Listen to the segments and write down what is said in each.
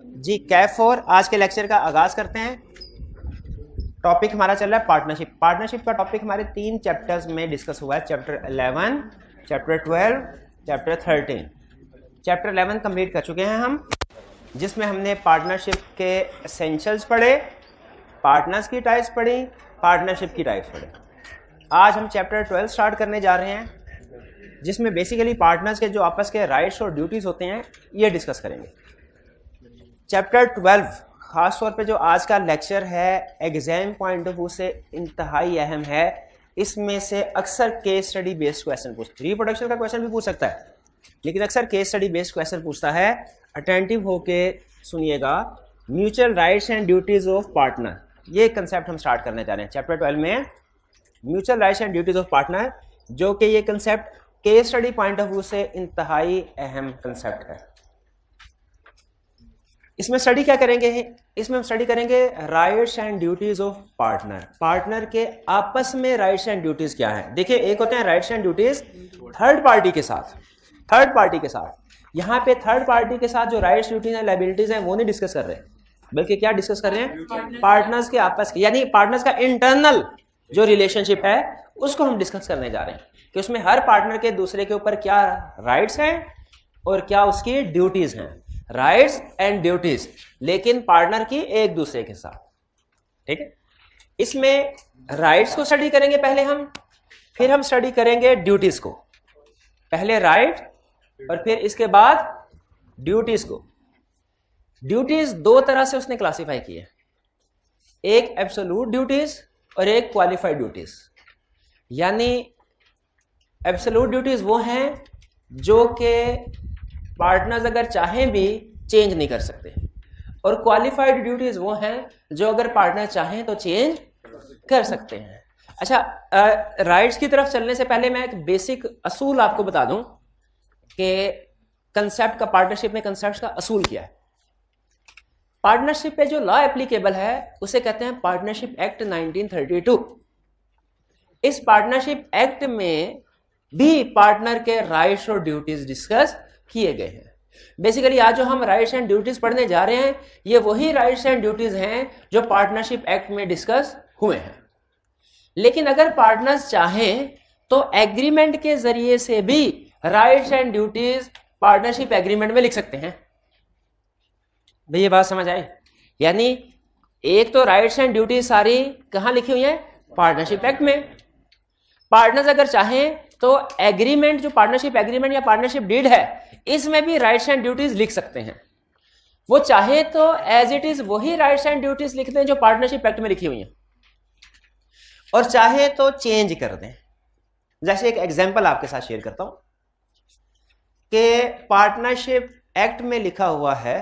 जी कैफ 4 आज के लेक्चर का आगाज करते हैं। टॉपिक हमारा चल रहा है पार्टनरशिप। पार्टनरशिप का टॉपिक हमारे 3 चैप्टर्स में डिस्कस हुआ है, chapter 11, chapter 12, chapter 13। Chapter 11 complete कर चुके हैं हम, जिसमें हमने पार्टनरशिप के एसेंशियल्स पढ़े, पार्टनर्स की टाइप्स पढ़ी, पार्टनरशिप की टाइप्स पढ़े। आज हम चैप्टर 12 स्टार्ट करने जा रहे हैं, जिसमें बेसिकली पार्टनर्स के जो आपस के राइट्स और ड्यूटीज होते हैं ये डिस्कस करेंगे। चैप्टर 12 खास तौर पे जो आज का लेक्चर है एग्जाम पॉइंट ऑफ व्यू से इंतहाई अहम है। इसमें से अक्सर केस स्टडी बेस्ड क्वेश्चन पूछता है, रिप्रोडक्शन का क्वेश्चन भी पूछ सकता है, लेकिन अक्सर केस स्टडी बेस्ड क्वेश्चन पूछता है। अटेंटिव होके सुनिएगा। Mutual rights and duties of partner, ये कंसेप्ट हम स्टार्ट करने जा रहे हैं चैप्टर 12 में। Mutual rights and duties of partner, जो कि ये concept case study point of view से इंतहाई अहम कंसेप्ट है। इसमें स्टडी क्या करेंगे? इसमें हम स्टडी करेंगे rights and duties of partner. Partner के आपस में राइट्स एंड ड्यूटीज क्या है। देखिए, एक होते हैं rights and duties third party के साथ, थर्ड पार्टी के साथ। यहाँ पे थर्ड पार्टी के साथ जो राइट्स ड्यूटीज एंड लायबिलिटीज हैं वो नहीं डिस्कस कर रहे हैं, बल्कि क्या डिस्कस कर रहे हैं? पार्टनर्स के आपस के, यानी पार्टनर्स का इंटरनल जो रिलेशनशिप है उसको हम डिस्कस करने जा रहे हैं कि उसमें हर पार्टनर के दूसरे के ऊपर क्या राइट्स हैं और क्या उसकी ड्यूटीज हैं। राइट्स एंड ड्यूटीज, लेकिन पार्टनर की एक दूसरे के साथ। ठीक है, इसमें राइट्स को स्टडी करेंगे पहले हम, फिर हम स्टडी करेंगे ड्यूटीज को। पहले राइट और फिर इसके बाद ड्यूटीज को। ड्यूटीज दो तरह से उसने क्लासिफाई की है, एक एब्सोल्यूट ड्यूटीज और एक क्वालिफाइड ड्यूटीज। यानी एब्सोल्यूट ड्यूटीज वो हैं जो कि पार्टनर्स अगर चाहें भी चेंज नहीं कर सकते, और क्वालिफाइड ड्यूटीज वो हैं जो अगर पार्टनर चाहें तो चेंज कर सकते हैं। अच्छा, राइट्स की तरफ चलने से पहले मैं एक बेसिक असूल आपको बता दूं कि कंसेप्ट का, पार्टनरशिप में कंसेप्ट का असूल क्या है। पार्टनरशिप पे जो लॉ एप्लीकेबल है उसे कहते हैं पार्टनरशिप एक्ट 1932। इस पार्टनरशिप एक्ट में भी पार्टनर के राइट्स और ड्यूटीज डिस्कस किए गए हैं। बेसिकली आज जो हम राइट्स एंड ड्यूटीज पढ़ने जा रहे हैं ये वही राइट्स एंड ड्यूटीज हैं जो पार्टनरशिप एक्ट में डिस्कस हुए हैं। लेकिन अगर पार्टनर्स चाहें तो एग्रीमेंट के जरिए से भी rights and duties partnership agreement में लिख सकते हैं। भैया बात समझ आए? यानी एक तो राइट्स एंड ड्यूटीज सारी कहां लिखी हुई है? पार्टनरशिप एक्ट में। पार्टनर्स अगर चाहें तो एग्रीमेंट, जो पार्टनरशिप एग्रीमेंट या पार्टनरशिप डीड है, इसमें भी राइट्स एंड ड्यूटीज लिख सकते हैं। वो चाहे तो एज इट इज वही राइट्स एंड ड्यूटीज लिख दें जो पार्टनरशिप एक्ट में लिखी हुई हैं, और चाहे तो चेंज कर दें। जैसे एक एग्जांपल आपके साथ शेयर करता हूं कि पार्टनरशिप एक्ट में लिखा हुआ है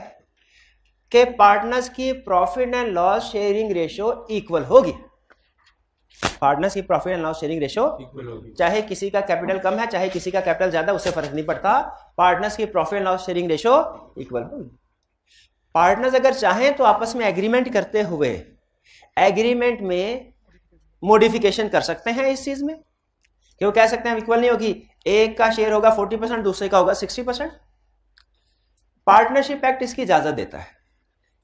कि पार्टनर्स की profit and loss sharing ratio equal होगी। पार्टनर्स की profit and loss sharing ratio चाहे किसी का कैपिटल कम है चाहे किसी का कैपिटल ज्यादा, उससे फर्क नहीं पड़ता, पार्टनर्स की profit and loss sharing ratio equal होगी। पार्टनर्स अगर चाहें तो आपस में एग्रीमेंट करते हुए एग्रीमेंट में मॉडिफिकेशन कर सकते हैं इस चीज में, कि वो कह सकते हैं इक्वल नहीं होगी, एक का शेयर होगा 40%, दूसरे का होगा 60%। पार्टनरशिप एक्ट इसकी इजाजत देता है।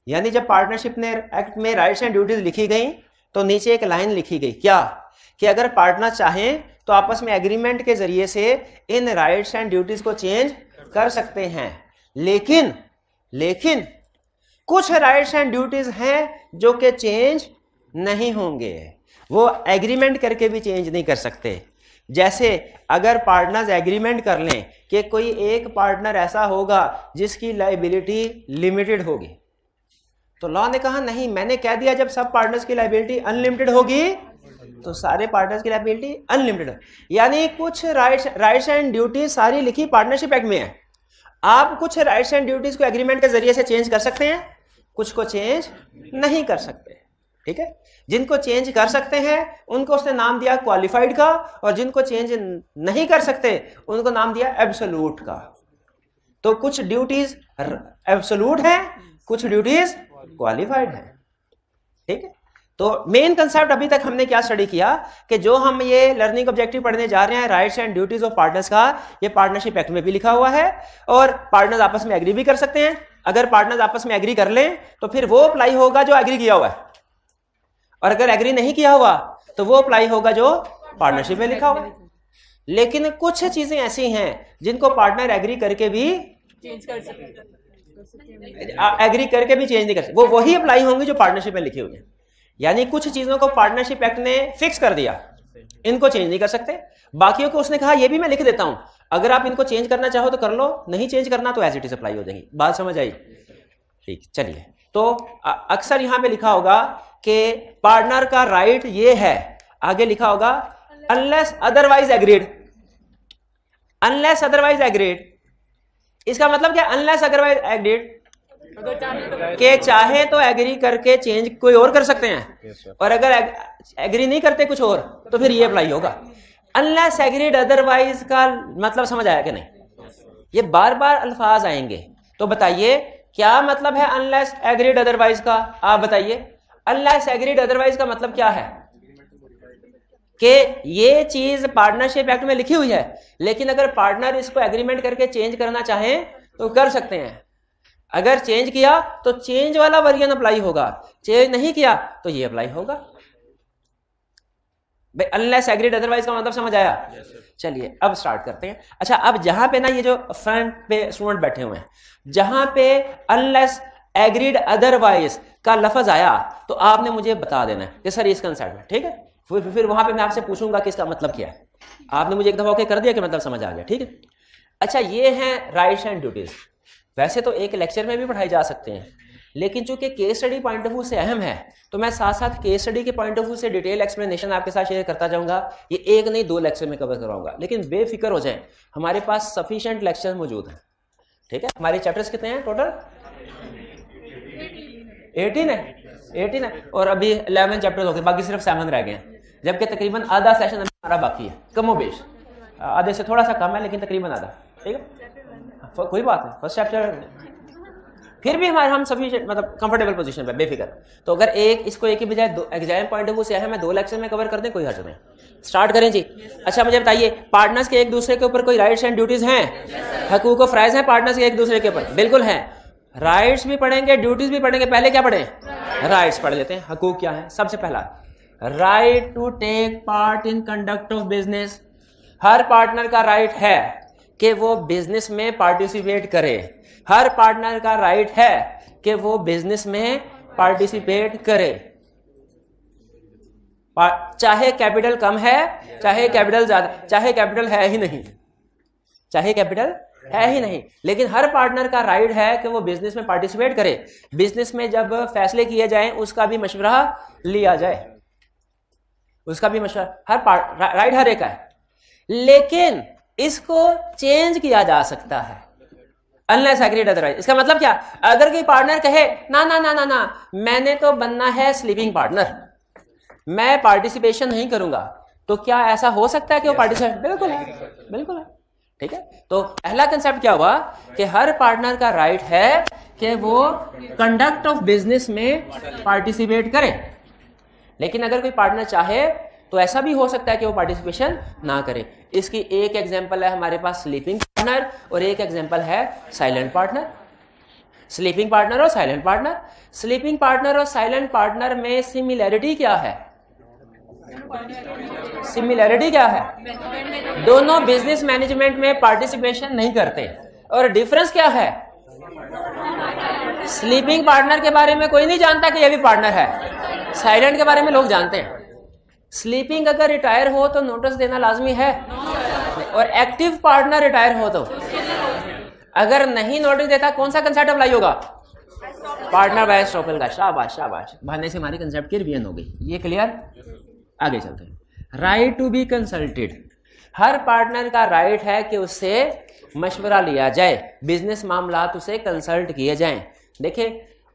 यानी जब पार्टनरशिप ने एक्ट में राइट्स एंड ड्यूटीज लिखी गई तो नीचे एक लाइन लिखी गई, क्या कि अगर पार्टनर चाहें तो आपस में एग्रीमेंट के जरिए से इन राइट्स एंड ड्यूटीज को चेंज कर सकते हैं। लेकिन कुछ राइट्स एंड ड्यूटीज हैं जो कि चेंज नहीं होंगे, वो एग्रीमेंट करके भी चेंज नहीं कर सकते। जैसे अगर पार्टनर्स एग्रीमेंट कर लें कि कोई एक पार्टनर ऐसा होगा जिसकी लायबिलिटी लिमिटेड होगी, तो लॉ ने कहा नहीं, मैंने कह दिया जब सब पार्टनर्स की लायबिलिटी अनलिमिटेड होगी तो सारे पार्टनर्स की लायबिलिटी अनलिमिटेड है। यानी कुछ राइट्स एंड ड्यूटीज सारी लिखी पार्टनरशिप एक्ट में है। आप कुछ राइट्स एंड ड्यूटीज को एग्रीमेंट के जरिए से चेंज कर सकते हैं, कुछ को चेंज नहीं कर सकते। ठीक है, जिनको चेंज कर सकते हैं उनको उसने नाम दिया क्वालिफाइड का, और जिनको चेंज नहीं कर सकते उनको नाम दिया एब्सोल्यूट का। तो कुछ ड्यूटीज एब्सोल्यूट है, कुछ ड्यूटीज क्वालिफाइड है। ठीक है, तो मेन कंसेप्ट अभी तक हमने क्या स्टडी किया कि जो हम ये लर्निंग ऑब्जेक्टिव पढ़ने जा रहे हैं rights and duties of partners का, ये पार्टनरशिप एक्ट में भी लिखा हुआ है और पार्टनर्स आपस में एग्री भी कर सकते हैं, अगर पार्टनर्स आपस में एग्री कर लें तो फिर वो अप्लाई होगा जो एग्री किया हुआ है, और अगर एग्री नहीं किया हुआ तो वो अप्लाई होगा जो पार्टनरशिप में लिखा हुआ है। लेकिन कुछ चीजें ऐसी हैं जिनको पार्टनर एग्री करके भी चेंज कर सकते, एग्री करके भी चेंज नहीं कर सकते, वो वही अप्लाई होंगी जो पार्टनरशिप में लिखी हुई है। यानी कुछ चीजों को पार्टनरशिप एक्ट ने फिक्स कर दिया, इनको चेंज नहीं कर सकते। बाकियों को उसने कहा ये भी मैं लिख देता हूं, अगर आप इनको चेंज करना चाहो तो कर लो, नहीं चेंज करना तो एज इट इज अप्लाई हो जाएगी। बात समझ आई? ठीक, चलिए। तो अक्सर यहां पे लिखा होगा कि पार्टनर का राइट ये है, आगे लिखा होगा unless otherwise agreed. Unless otherwise agreed, इसका मतलब क्या? अनलेस अदरवाइज एग्रीड के चाहे तो एग्री करके चेंज कोई और कर सकते हैं, और अगर एग्री नहीं करते कुछ और तो फिर ये अप्लाई होगा। अनलेस एग्रीड अदरवाइज का मतलब समझ आया कि नहीं? ये बार बार अल्फाज आएंगे, तो बताइए क्या मतलब है अनलेस एग्रीड अदरवाइज का? आप बताइए। अनलेस एग्रीड अदरवाइज का मतलब क्या है? कि ये चीज पार्टनरशिप एक्ट में लिखी हुई है, लेकिन अगर पार्टनर इसको एग्रीमेंट करके चेंज करना चाहें तो कर सकते हैं। अगर चेंज किया तो चेंज वाला वर्जन अप्लाई होगा, चेंज नहीं किया तो ये अप्लाई होगा। भाई अनलेस एग्रीड अदरवाइज का मतलब समझ आया? चलिए अब स्टार्ट करते हैं। अच्छा, अब जहां पे ना ये जो फ्रंट पे स्टूडेंट बैठे हुए हैं, जहां पे अनलेस एग्रीड अदरवाइज का लफ्ज आया तो आपने मुझे बता देना है कि सर इस कंसेप्ट में, ठीक है? फिर वहां पे मैं आपसे पूछूंगा कि इसका मतलब क्या है। आपने मुझे एक दफा ओके कर दिया कि मतलब समझ आ गया, ठीक है? अच्छा, ये हैं राइट्स एंड ड्यूटीज। वैसे तो एक लेक्चर में भी पढ़ाई जा सकते हैं, लेकिन चूंकि case study point of view से अहम है तो मैं साथ साथ केस स्टडी के पॉइंट ऑफ व्यू से डिटेल एक्सप्लेनेशन आपके साथ शेयर करता जाऊंगा। ये एक नहीं 2 लेक्चर में कवर करवाऊंगा, लेकिन बेफिक्र हो जाएं, हमारे पास सफिशिएंट लेक्चर मौजूद हैं, ठीक है? हमारे चैप्टर्स कितने हैं टोटल? 18 है, और अभी 11 चैप्टर्स हो गए, बाकी सिर्फ 7 रह गए हैं, जबकि तकरीबन आधा सेशन हमारा बाकी है, कमोबेश आधे से थोड़ा सा कम है, लेकिन तकरीबन आधा, ठीक है? कोई बात नहीं, फर्स्ट चैप्टर फिर भी हम सभी मतलब कंफर्टेबल पोजीशन पे, बेफिक्र। तो अगर इसको एक ही बजाय एग्जाम पॉइंट ऑफ व्यू से है, मैं 2 लेक्चर में कवर कर दें, कोई हर्ज नहीं। स्टार्ट करें जी। अच्छा, मुझे बताइए, पार्टनर्स के एक दूसरे के ऊपर कोई राइट्स एंड ड्यूटीज हैं? हकूक और फराइज हैं पार्टनर्स के एक दूसरे के ऊपर? बिल्कुल हैं। राइट्स भी पढ़ेंगे, ड्यूटीज भी पढ़ेंगे। पहले क्या पढ़े? राइट्स पढ़ लेते हैं। हकूक क्या है? सबसे पहला right to take part in conduct of business. हर पार्टनर का राइट है कि वो बिजनेस में पार्टिसिपेट करे। हर पार्टनर का राइट है कि वो बिजनेस में पार्टिसिपेट करे, चाहे कैपिटल कम है, चाहे कैपिटल ज्यादा, चाहे कैपिटल है ही नहीं, चाहे कैपिटल है ही नहीं, लेकिन हर पार्टनर का राइट है कि वो बिजनेस में पार्टिसिपेट करे। बिजनेस में जब फैसले किए जाएं उसका भी मशवरा लिया जाए, उसका भी मशवरा राइट हर एक का है, लेकिन इसको चेंज किया जा सकता है अनलेस एग्रीड अदरवाइज। इसका मतलब क्या? अगर कोई पार्टनर कहे ना ना ना ना ना, मैंने तो बनना है स्लीपिंग पार्टनर, मैं पार्टिसिपेशन नहीं करूंगा, तो क्या ऐसा हो सकता है कि वो पार्टिसिपेट? बिल्कुल है, बिल्कुल है, ठीक है? तो पहला कंसेप्ट क्या हुआ कि हर पार्टनर का राइट है कि वो कंडक्ट ऑफ बिजनेस में पार्टिसिपेट करे, लेकिन अगर कोई पार्टनर चाहे तो ऐसा भी हो सकता है कि वो पार्टिसिपेशन ना करे। इसकी एक एग्जांपल है हमारे पास स्लीपिंग पार्टनर, और एक एग्जांपल है साइलेंट पार्टनर। स्लीपिंग पार्टनर और साइलेंट पार्टनर। स्लीपिंग पार्टनर और साइलेंट पार्टनर में सिमिलैरिटी क्या है? सिमिलैरिटी क्या है? दोनों बिजनेस मैनेजमेंट में पार्टिसिपेशन नहीं करते। और डिफरेंस क्या है? स्लीपिंग पार्टनर के बारे में कोई नहीं जानता कि ये भी पार्टनर है, साइलेंट के बारे में लोग जानते हैं। स्लीपिंग अगर रिटायर हो तो नोटिस देना लाजमी है, और एक्टिव पार्टनर रिटायर हो तो अगर नहीं नोटिस देता, कौन सा कंसेप्ट अप्लाई होगा? पार्टनर बाय स्टॉपल का। शाबाश शाबाश, भाने से हमारी कंसेप्ट की रिवीजन हो गई। ये क्लियर? आगे चलते हैं। Right to be consulted. हर पार्टनर का राइट है कि उससे मशवरा लिया जाए, बिजनेस मामलात उसे कंसल्ट किए जाएं। देखिए,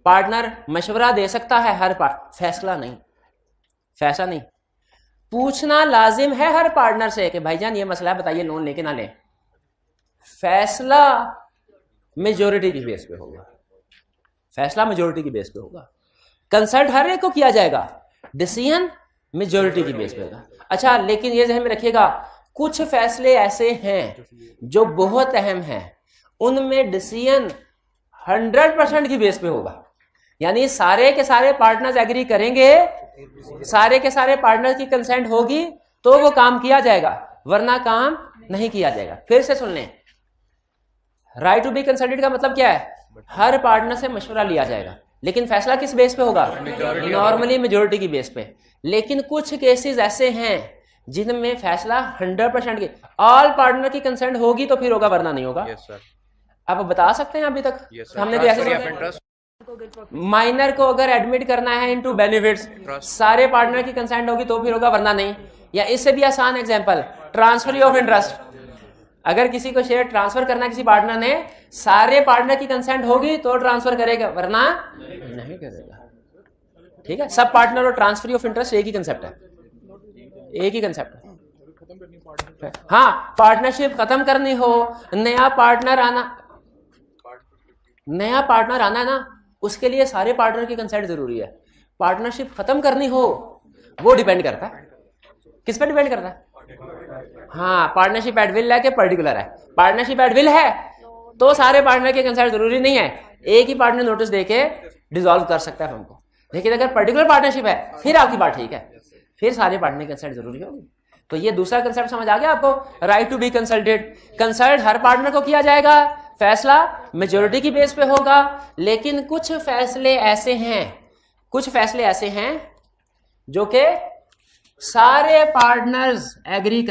पार्टनर मशवरा दे सकता है, हर फैसला नहीं, फैसला नहीं। पूछना लाजिम है हर पार्टनर से कि भाईजान ये मसला है, बताइए लोन लेके ना ले। फैसला मेजोरिटी की बेस पे होगा, फैसला मेजोरिटी की बेस पे होगा। कंसल्ट हर एक को किया जाएगा, डिसीजन मेजोरिटी की बेस पे होगा। अच्छा, लेकिन ये ज़हन में रखिएगा, कुछ फैसले ऐसे हैं जो बहुत अहम हैं, उनमें डिसीजन 100% की बेस पे होगा, यानी सारे के सारे पार्टनर्स एग्री करेंगे, सारे के सारे पार्टनर की कंसेंट होगी तो वो काम किया जाएगा, वरना काम नहीं किया जाएगा। फिर से सुन लें, राइट टू बी कंसल्टेड का मतलब क्या है? हर पार्टनर से मशवरा लिया जाएगा, लेकिन फैसला किस बेस पे होगा? नॉर्मली मेजोरिटी की बेस पे। लेकिन कुछ केसेस ऐसे हैं जिनमें फैसला 100% की ऑल पार्टनर की कंसेंट होगी तो फिर होगा, वरना नहीं होगा। आप बता सकते हैं अभी तक? हमने भी ऐसे माइनर को अगर एडमिट करना है इनटू बेनिफिट्स, सारे पार्टनर की कंसेंट होगी तो फिर होगा, वरना नहीं। या इससे भी आसान एग्जांपल, ट्रांसफर ऑफ इंटरेस्ट। अगर किसी को शेयर ट्रांसफर करना किसी पार्टनर ने, सारे पार्टनर की कंसेंट होगी तो ट्रांसफर करेगा, वरना नहीं करेगा। ठीक है, सब पार्टनर और ट्रांसफर ऑफ इंटरेस्ट एक ही कंसेप्ट है, एक ही कंसेप्ट है। हाँ, पार्टनरशिप खत्म करनी हो, नया पार्टनर आना है ना, उसके लिए सारे पार्टनर की कंसेंट जरूरी है। पार्टनरशिप खत्म करनी हो, वो डिपेंड करता है, किस पे डिपेंड करता है? हाँ, पार्टनरशिप एट विल है कि पर्टिकुलर है? पार्टनरशिप एट विल है तो सारे पार्टनर की कंसेंट जरूरी नहीं है, एक ही पार्टनर नोटिस देके डिसॉल्व कर सकता है हमको। लेकिन अगर पर्टिकुलर पार्टनरशिप है फिर आपकी बात ठीक है, फिर सारे पार्टनर की कंसेंट जरूरी होगी। तो ये दूसरा कंसेप्ट समझ आ गया आपको, right to be consulted. Consult हर पार्टनर को किया जाएगा, फैसला मेजोरिटी की बेस पे होगा। लेकिन कुछ फैसले ऐसे हैं जो कि सारे पार्टनर्स एग्री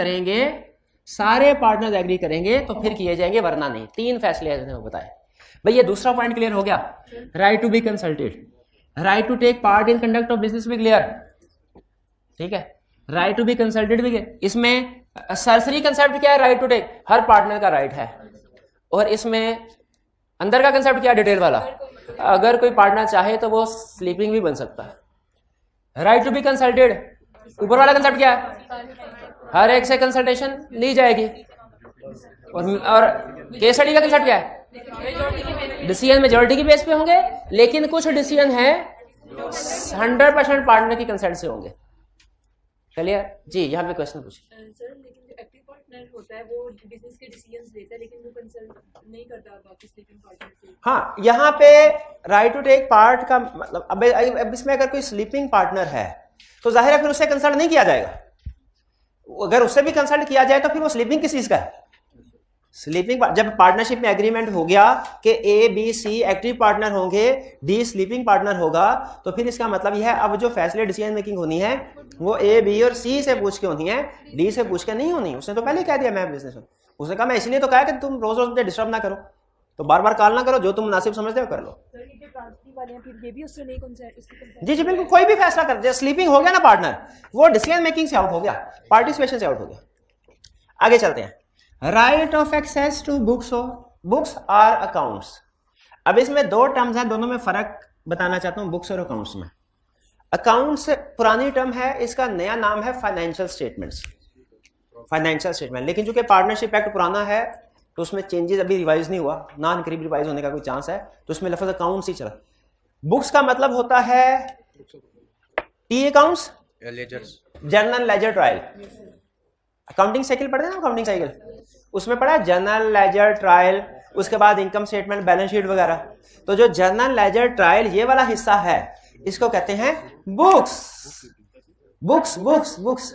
करेंगे तो फिर किए जाएंगे, वरना नहीं। 3 फैसले ऐसे बताए भाई। ये दूसरा पॉइंट क्लियर हो गया, right to be consulted. Right to take part in conduct of business भी क्लियर, ठीक है। राइट टू बी कंसल्टेड भी, इसमें सरसरी कंसेप्ट क्या है? राइट टू टेक, हर पार्टनर का राइट है। और इसमें अंदर का कंसेप्ट क्या है? डिटेल वाला, अगर कोई पार्टनर चाहे तो वो स्लीपिंग भी बन सकता है। राइट टू बी कंसल्टेड, ऊपर वाला कंसेप्ट क्या है? हर एक से कंसल्टेशन ली जाएगी। और केस स्टडी का कंसेप्ट क्या है? डिसीजन मेजॉरिटी की बेस पे होंगे, लेकिन कुछ डिसीजन है 100% पार्टनर की कंसेंट से होंगे। चलिए जी, यहाँ पे क्वेश्चन पूछिए। सर, लेकिन जो एक्टिव पार्टनर होता है वो बिजनेस के डिसीजंस लेता है, लेकिन वो कंसल्ट नहीं करता बाकी स्लीपिंग पार्टनर से। हाँ, यहाँ पे राइट टू टेक पार्ट का मतलब, अब इसमें अगर कोई स्लीपिंग पार्टनर है तो जाहिर है फिर उससे कंसल्ट नहीं किया जाएगा। अगर उससे भी कंसल्ट किया जाए तो फिर वो स्लीपिंग किस चीज का है? स्लीपिंग। जब पार्टनरशिप में एग्रीमेंट हो गया कि A B C active partner होंगे, डी स्लीपिंग पार्टनर होगा, तो फिर इसका मतलब यह है अब जो फैसले डिसीजन मेकिंग होनी है वो ए बी और सी से पूछ के होनी है, डी से पूछ के नहीं होनी। उसने तो पहले कह दिया मैं बिजनेस में, उसने कहा मैं इसलिए तो कहा कि तुम रोज रोज मुझे डिस्टर्ब ना करो, तो बार बार कॉल ना करो, जो तुम मुनासिब समझते हो कर लो। जी जी बिल्कुल, कोई भी फैसला कर दे, स्लीपिंग हो गया ना पार्टनर, वो डिसीजन मेकिंग से आउट हो गया, पार्टिसिपेशन से आउट हो गया। आगे चलते हैं। Right of access to books और अकाउंट्स। अब इसमें 2 टर्म्स हैं, दोनों में फर्क बताना चाहता हूं, बुक्स और अकाउंट्स में। अकाउंट्स पुरानी टर्म है, इसका नया नाम है फाइनेंशियल स्टेटमेंट्स, फाइनेंशियल स्टेटमेंट। लेकिन चूंकि पार्टनरशिप एक्ट पुराना है तो उसमें चेंजेस अभी रिवाइज नहीं हुआ, ना करीब रिवाइज होने का कोई चांस है, तो उसमें लफ्ज अकाउंट्स ही चला। बुक्स का मतलब होता है T accounts, journal ledger trial. Accounting cycle पढ़ते हैं ना, अकाउंटिंग साइकिल, उसमें पढ़ा है जर्नल लेजर ट्रायल, उसके बाद इनकम स्टेटमेंट, बैलेंस शीट वगैरह। तो जो जर्नल लेजर ट्रायल ये वाला हिस्सा है इसको कहते हैं बुक्स, बुक्स बुक्स बुक्स।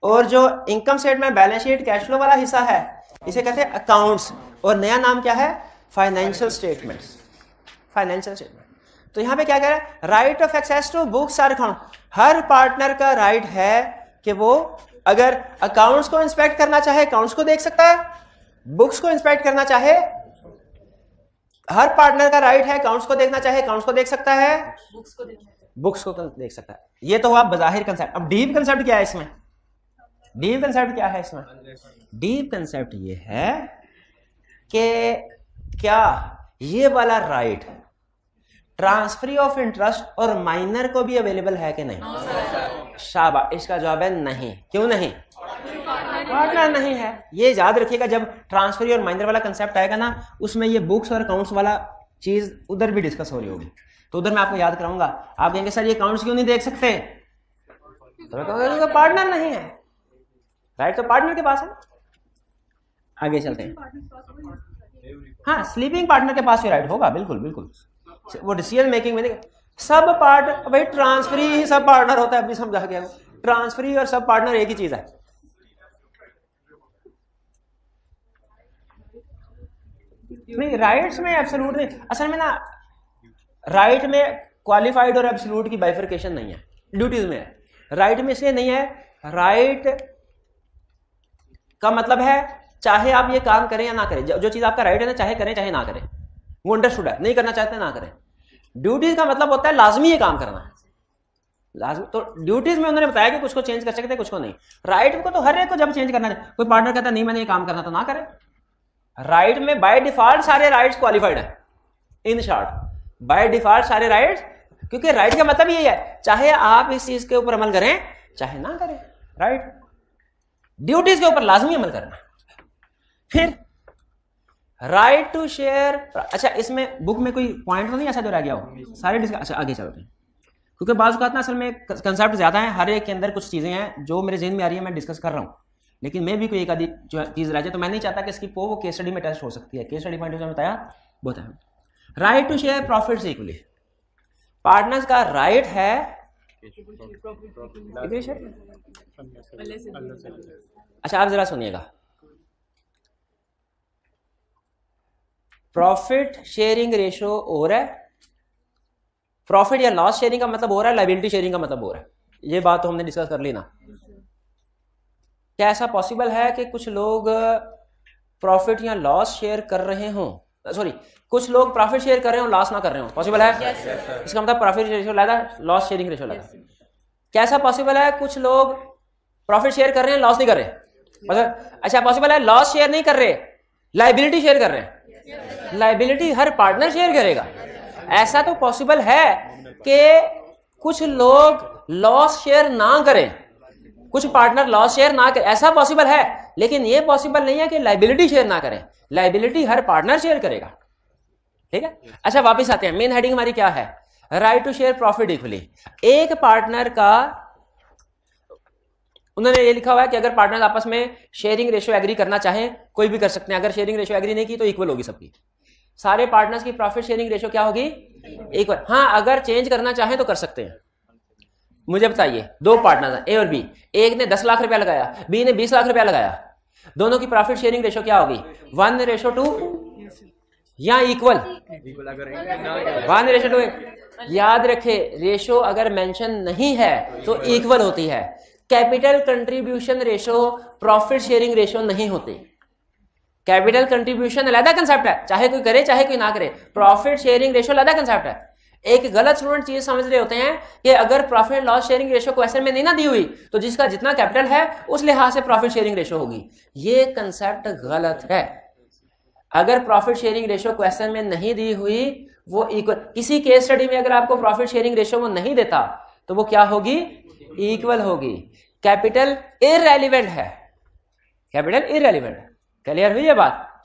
और जो income statement, balance sheet, cash flow वाला हिस्सा है इसे कहते हैं अकाउंट्स, और नया नाम क्या है? Financial statements, financial statement. तो यहां पे क्या कह रहा है? Right of access to books और अकाउंट। हर पार्टनर का राइट है कि वो अगर अकाउंट्स को इंस्पेक्ट करना चाहे अकाउंट्स को देख सकता है, बुक्स को इंस्पेक्ट करना चाहे, हर पार्टनर का राइट है अकाउंट्स को देखना चाहे अकाउंट्स को देख सकता है, बुक्स को देख सकता है। ये तो हुआ बजाहिर कंसेप्ट। अब डीप कंसेप्ट क्या है इसमें? डीप कंसेप्ट क्या है इसमें? डीप कंसेप्ट ये है कि क्या ये वाला राइट ट्रांसफर ऑफ इंटरेस्ट और माइनर को भी अवेलेबल है कि नहीं? शाबाश, इसका जवाब है नहीं। क्यों नहीं? पार्टनर नहीं है। ये याद रखिएगा, जब ट्रांसफर और माइनर वाला कंसेप्ट आएगा ना, उसमें ये बुक्स और अकाउंट्स वाला चीज उधर भी डिस्कस हो रही होगी, तो उधर मैं आपको याद कराऊंगा। आप कहेंगे सर ये अकाउंट्स क्यों नहीं देख सकते? तो पार्टनर नहीं है, राइट तो पार्टनर के पास है। आगे चलते हैं। हाँ, स्लीपिंग पार्टनर के पास भी राइट होगा, बिल्कुल बिल्कुल। वो डिसीजन मेकिंग में सब पार्ट, भाई ट्रांसफरी ही सब पार्टनर होता है, अभी समझा गया। ट्रांसफरी और सब पार्टनर एक ही चीज है। नहीं, राइट्स में एब्सोल्यूट नहीं, असल में ना राइट में क्वालिफाइड और एब्सोल्यूट की बाइफर्केशन नहीं है, ड्यूटीज में है। राइट में इसलिए नहीं है, राइट का मतलब है चाहे आप ये काम करें या ना करें, जो चीज आपका राइट है ना, चाहे करें चाहे ना करें, वो अंडरस्टूड है, नहीं करना चाहते ना करें। ड्यूटीज का मतलब होता है लाजमी ये काम करना है, लाजमी। तो ड्यूटीज में उन्होंने बताया कि कुछ को चेंज कर सकते हैं, कुछ को नहीं। राइट को तो हर एक को जब चेंज करना है, कोई पार्टनर कहता है नहीं मैंने ये काम करना, तो ना करे। राइट में बाय डिफॉल्ट सारे राइट्स क्वालिफाइड है। इन शॉर्ट, बाय डिफॉल्ट सारे राइट्स, क्योंकि राइट का मतलब यही है चाहे आप इस चीज के ऊपर अमल करें चाहे ना करें, राइट। ड्यूटीज के ऊपर लाजमी अमल करना। फिर राइट टू शेयर, अच्छा इसमें बुक में कोई पॉइंट तो नहीं ऐसा जो रह गया हो, सारे अच्छा आगे चलते हैं, क्योंकि बात ना असल में कंसेप्ट ज्यादा है, हर एक के अंदर कुछ चीजें हैं जो मेरे जहन में आ रही है, मैं डिस्कस कर रहा हूं, लेकिन मैं भी कोई एक आधी चीज रह जाए तो मैं नहीं चाहता कि इसकी वो केस स्टडी में टेस्ट हो सकती है। केस स्टडी पॉइंट जो बताया बहुत है। Right to share profits equally, partners का राइट है। अच्छा आप जरा सुनिएगा, प्रॉफिट शेयरिंग रेशो हो रहा है, प्रॉफिट या लॉस शेयरिंग का मतलब हो रहा है, लायबिलिटी शेयरिंग का मतलब हो रहा है। ये बात तो हमने डिस्कस कर ली ना। क्या ऐसा पॉसिबल है कि कुछ लोग प्रॉफिट या लॉस शेयर कर रहे हों, सॉरी कुछ लोग प्रॉफिट शेयर कर रहे हो लॉस ना कर रहे हो? पॉसिबल है? yes, इसका मतलब प्रॉफिट रेशियो लगा, लॉस शेयरिंग रेशियो लगा। क्या ऐसा पॉसिबल है कुछ लोग प्रॉफिट शेयर कर रहे हैं लॉस नहीं कर रहे? अच्छा पॉसिबल है लॉस शेयर नहीं कर रहे, लायबिलिटी शेयर कर रहे हैं। लायबिलिटी हर पार्टनर शेयर करेगा। ऐसा तो पॉसिबल है कि कुछ लोग लॉस शेयर ना करें, कुछ पार्टनर लॉस शेयर ना करें, ऐसा पॉसिबल है। लेकिन यह पॉसिबल नहीं है कि लायबिलिटी शेयर ना करें। लायबिलिटी हर पार्टनर शेयर करेगा। ठीक है, अच्छा वापस आते हैं। मेन हेडिंग हमारी क्या है? Right to share profit equally. एक पार्टनर का, उन्होंने ये लिखा हुआ है कि अगर पार्टनर आपस में शेयरिंग रेशियो एग्री करना चाहें कोई भी कर सकते हैं। अगर शेयरिंग रेशियो एग्री नहीं की तो इक्वल होगी सबकी, सारे पार्टनर्स की प्रॉफिट शेयरिंग रेशियो क्या होगी? इक्वल। हाँ, अगर चेंज करना चाहें तो कर सकते हैं। मुझे बताइए, दो पार्टनर हैं ए और बी, एक ने 10 लाख रुपया लगाया, बी ने 20 लाख रुपया लगाया, दोनों की प्रॉफिट शेयरिंग रेशियो क्या होगी? 1:2 या इक्वल? 1:2। याद रखे, रेशो अगर मेंशन नहीं है तो इक्वल होती है। Capital contribution ratio profit sharing ratio नहीं होती। कैपिटल कंट्रीब्यूशन अलग कंसेप्ट है, चाहे कोई करे चाहे कोई ना करे। प्रॉफिट शेयरिंग रेशो अलग कंसेप्ट है। एक गलत स्टूडेंट चीज समझ रहे होते हैं कि अगर profit loss sharing ratio question में नहीं ना दी हुई तो जिसका जितना कैपिटल है उस लिहाज से प्रॉफिट शेयरिंग रेशो होगी। ये कंसेप्ट गलत है। अगर प्रॉफिट शेयरिंग रेशो क्वेश्चन में नहीं दी हुई, वो इक्वल। किसी केस स्टडी में अगर आपको प्रॉफिट शेयरिंग रेशो वो नहीं देता तो वो क्या होगी? इक्वल होगी। कैपिटल इररेलेवेंट है, कैपिटल इररेलेवेंट। क्लियर हुई ये बात?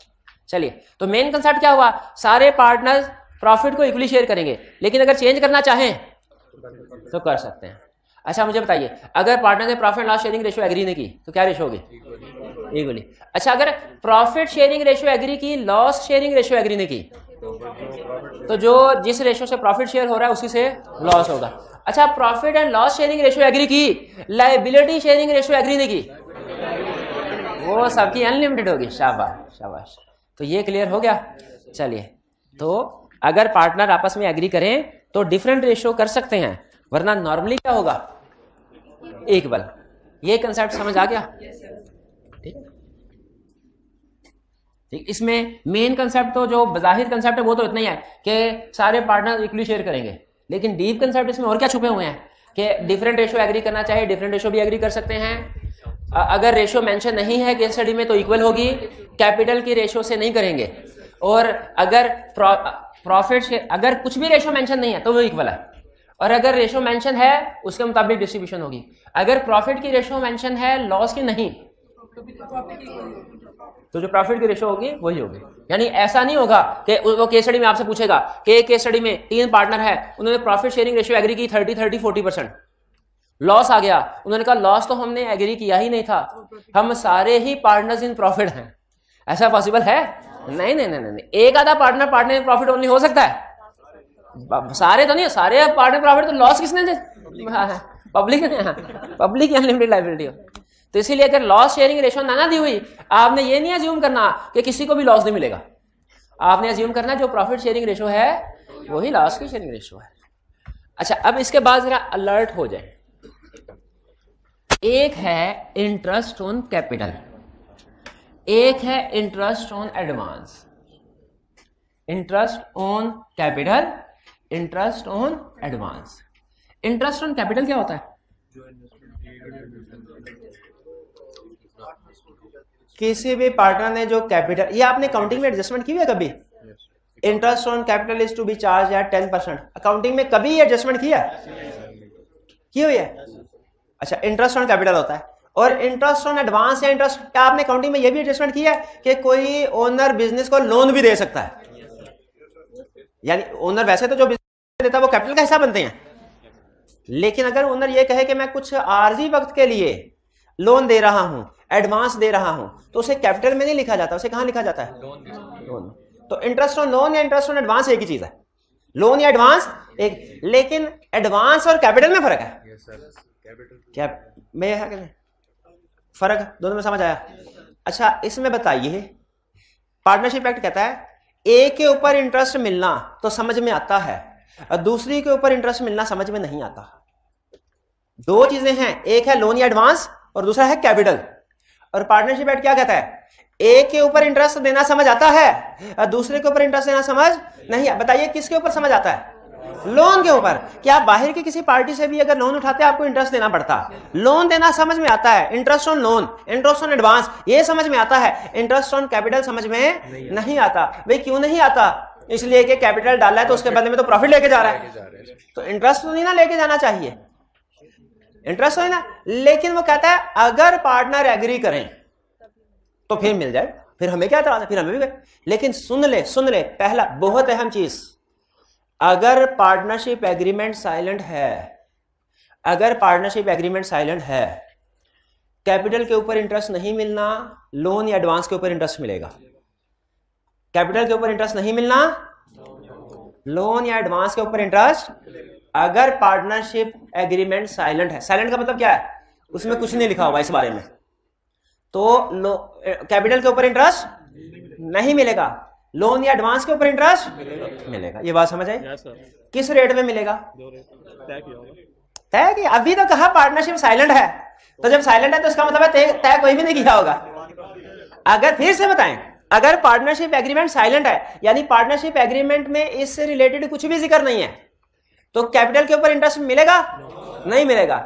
चलिए, तो मेन कंसेप्ट क्या हुआ? सारे पार्टनर्स प्रॉफिट को इक्वली शेयर करेंगे, लेकिन अगर चेंज करना चाहें तो कर सकते हैं। अच्छा मुझे बताइए, अगर पार्टनर ने profit loss sharing ratio agree नहीं की तो क्या रेशियो होगी? इक्वली। अच्छा, अगर प्रॉफिट शेयरिंग रेशियो एग्री की, लॉस शेयरिंग रेशियो एग्री नहीं की तो जो जिस रेशियो से प्रॉफिट शेयर हो रहा है उसी से लॉस होगा। अच्छा, profit and loss sharing ratio agree की, लायबिलिटी शेयरिंग रेशियो एग्री नहीं की, वो सबकी अनलिमिटेड होगी। शाबाश शाबाश। तो ये क्लियर हो गया। चलिए, तो अगर पार्टनर आपस में एग्री करें तो डिफरेंट रेशियो कर सकते हैं, वरना नॉर्मली क्या होगा? इक्वल। ये कंसेप्ट समझ आ गया? ठीक है, ठीक। इसमें मेन कंसेप्ट तो जो बाहिर कंसेप्ट है वो तो इतना ही है कि सारे पार्टनर इक्वली शेयर करेंगे, लेकिन डीप कंसेप्ट इसमें और क्या छुपे हुए हैं कि डिफरेंट रेशियो एग्री करना चाहिए, डिफरेंट रेशियो भी एग्री कर सकते हैं। अगर रेशियो मेंशन नहीं है केस स्टडी में तो इक्वल होगी, कैपिटल की रेशियो से नहीं करेंगे। और अगर प्रॉफिट, अगर कुछ भी रेशियो मेंशन नहीं है तो वो इक्वल है, और अगर रेशियो मेंशन है उसके मुताबिक डिस्ट्रीब्यूशन होगी। अगर प्रॉफिट की रेशियो मेंशन है, लॉस की नहीं, तो जो प्रॉफिट की रेशियो होगी वही होगी। यानी ऐसा नहीं होगा कि वो केस स्टडी में आपसे पूछेगा कि एक केस स्टडी में 3 पार्टनर है, उन्होंने प्रॉफिट शेयरिंग रेशियो एग्री की 30-30 40%, लॉस आ गया, उन्होंने कहा लॉस तो हमने एग्री किया ही नहीं था, हम सारे ही पार्टनर्स इन प्रॉफिट हैं। ऐसा पॉसिबल है? नहीं नहीं नहीं नहीं, एक आधा पार्टनर प्रॉफिट ओनली हो सकता है, सारे तो नहीं, सारे पार्टनर प्रॉफिट तो लॉस किसने दे, पब्लिक ने, पब्लिक अनलिमिटेड लायबिलिटी हो। तो इसीलिए अगर लॉस शेयरिंग रेशो ना दी हुई, आपने ये नहीं अज्यूम करना कि किसी को भी लॉस नहीं मिलेगा, आपने अज्यूम करना जो प्रॉफिट शेयरिंग रेशो है वही लॉस की शेयरिंग रेशो है। अच्छा, अब इसके बाद जरा अलर्ट हो जाए। एक है इंटरेस्ट ऑन कैपिटल, एक है interest on advance. Interest on capital, interest on advance. Interest on capital क्या होता है? किसी भी पार्टनर ने जो कैपिटल, ये आपने काउंटिंग में एडजस्टमेंट की हुई है कभी? Interest on capital is to be charge at 10%, accounting में कभी ये एडजस्टमेंट किया की हुई है? अच्छा, इंटरेस्ट ऑन कैपिटल होता है। और इंटरेस्ट ऑन एडवांस या इंटरेस्ट, क्या आपने अकाउंटिंग में ये भी एडजस्टमेंट किया है कि कोई ओनर बिजनेस को लोन भी दे सकता है? यानी ओनर वैसे तो जो बिजनेस देता है वो कैपिटल का हिस्सा बनते हैं, लेकिन अगर ओनर ये कहे कि मैं कुछ आर्जी वक्त के लिए लोन दे रहा हूं, एडवांस दे रहा हूं, तो उसे कैपिटल में नहीं लिखा जाता, उसे कहां लिखा जाता है? लोन। तो इंटरेस्ट ऑन लोन या इंटरेस्ट ऑन एडवांस एक ही चीज है, लोन या एडवांस एक, लेकिन एडवांस और कैपिटल में फर्क है। क्या में फर्क दोनों में समझ आया? अच्छा, इसमें बताइए, पार्टनरशिप एक्ट कहता है एक के ऊपर इंटरेस्ट मिलना तो समझ में आता है और दूसरी के ऊपर इंटरेस्ट मिलना समझ में नहीं आता। दो चीजें हैं, एक है लोन या एडवांस और दूसरा है कैपिटल। और पार्टनरशिप एक्ट क्या कहता है? एक के ऊपर इंटरेस्ट देना समझ आता है और दूसरे के ऊपर इंटरेस्ट देना समझ नहीं। बताइए किसके ऊपर समझ आता है? लोन के ऊपर। क्या बाहर की किसी पार्टी से भी अगर लोन उठाते हैं आपको इंटरेस्ट देना पड़ता? लोन देना समझ में आता है, interest on loan, interest on advance ये समझ में आता है, इंटरेस्ट ऑन कैपिटल समझ में नहीं आता। भाई क्यों नहीं आता? इसलिए कि कैपिटल डाला है तो उसके बदले में तो प्रॉफिट लेके जा रहा है, तो इंटरेस्ट तो नहीं ना लेके जाना चाहिए, इंटरेस्ट है ना। लेकिन वो कहता है अगर पार्टनर एग्री करें तो फिर मिल जाए, फिर हमें क्या एतराज है, फिर हमें भी। लेकिन सुन ले पहला बहुत अहम चीज, अगर पार्टनरशिप एग्रीमेंट साइलेंट है, अगर पार्टनरशिप एग्रीमेंट साइलेंट है, कैपिटल के ऊपर इंटरेस्ट नहीं मिलना, लोन या एडवांस के ऊपर इंटरेस्ट मिलेगा। कैपिटल के ऊपर इंटरेस्ट नहीं मिलना, लोन या एडवांस के ऊपर इंटरेस्ट, अगर पार्टनरशिप एग्रीमेंट साइलेंट है। साइलेंट का मतलब क्या है? उसमें कुछ नहीं लिखा हुआ इस बारे में, तो कैपिटल के ऊपर इंटरेस्ट नहीं मिलेगा, लोन या एडवांस के ऊपर इंटरेस्ट मिलेगा। ये बात समझ आई? किस रेट में मिलेगा? तय किया। अभी तो कहा पार्टनरशिप साइलेंट है, तो जब साइलेंट है तो इसका मतलब है तय कोई भी नहीं किया होगा। अगर फिर से बताएं, अगर पार्टनरशिप एग्रीमेंट साइलेंट है यानी पार्टनरशिप एग्रीमेंट में इससे रिलेटेड कुछ भी जिक्र नहीं है, तो कैपिटल के ऊपर इंटरेस्ट मिलेगा? नहीं मिलेगा।